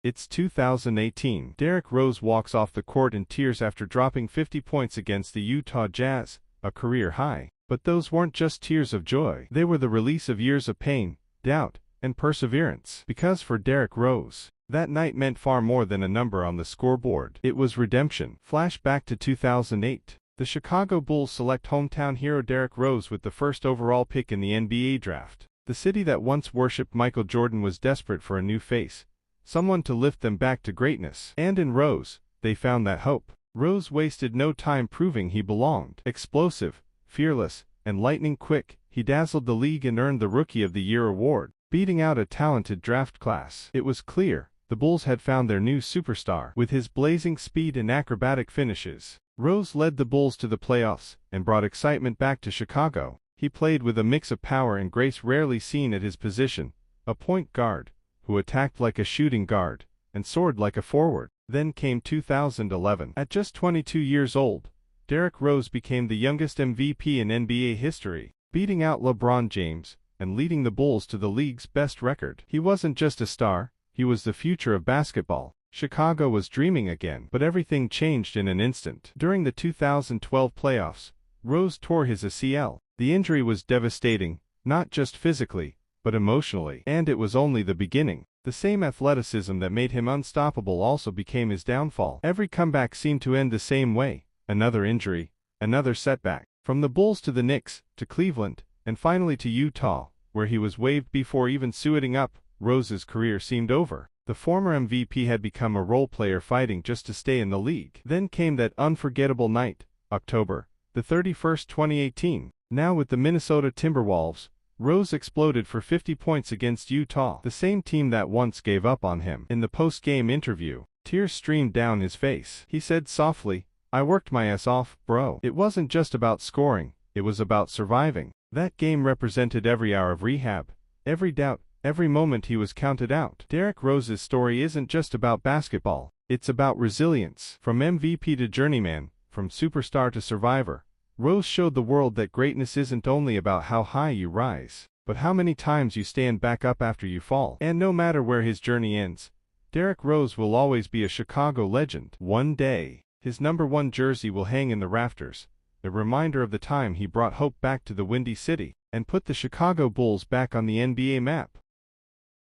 It's 2018. Derrick Rose walks off the court in tears after dropping 50 points against the Utah Jazz, a career high. But those weren't just tears of joy. They were the release of years of pain, doubt, and perseverance. Because for Derrick Rose, that night meant far more than a number on the scoreboard. It was redemption. Flashback to 2008. The Chicago Bulls select hometown hero Derrick Rose with the first overall pick in the NBA draft. The city that once worshipped Michael Jordan was desperate for a new face, someone to lift them back to greatness. And in Rose, they found that hope. Rose wasted no time proving he belonged. Explosive, fearless, and lightning quick, he dazzled the league and earned the Rookie of the Year award, beating out a talented draft class. It was clear the Bulls had found their new superstar. With his blazing speed and acrobatic finishes, Rose led the Bulls to the playoffs and brought excitement back to Chicago. He played with a mix of power and grace rarely seen at his position, a point guard who attacked like a shooting guard and soared like a forward. Then came 2011. At just 22 years old, Derrick Rose became the youngest MVP in NBA history, beating out LeBron James and leading the Bulls to the league's best record. He wasn't just a star, he was the future of basketball. Chicago was dreaming again, but everything changed in an instant. During the 2012 playoffs, Rose tore his ACL. The injury was devastating, not just physically, but emotionally. And it was only the beginning. The same athleticism that made him unstoppable also became his downfall. Every comeback seemed to end the same way. Another injury, another setback. From the Bulls to the Knicks, to Cleveland, and finally to Utah, where he was waived before even suiting up, Rose's career seemed over. The former MVP had become a role player fighting just to stay in the league. Then came that unforgettable night, October the 31st, 2018. Now with the Minnesota Timberwolves, Rose exploded for 50 points against Utah, the same team that once gave up on him. In the post-game interview, tears streamed down his face. He said softly, "I worked my ass off, bro. It wasn't just about scoring, it was about surviving." That game represented every hour of rehab, every doubt, every moment he was counted out. Derrick Rose's story isn't just about basketball, it's about resilience. From MVP to journeyman, from superstar to survivor, Rose showed the world that greatness isn't only about how high you rise, but how many times you stand back up after you fall. And no matter where his journey ends, Derrick Rose will always be a Chicago legend. One day, his #1 jersey will hang in the rafters, a reminder of the time he brought hope back to the Windy City and put the Chicago Bulls back on the NBA map.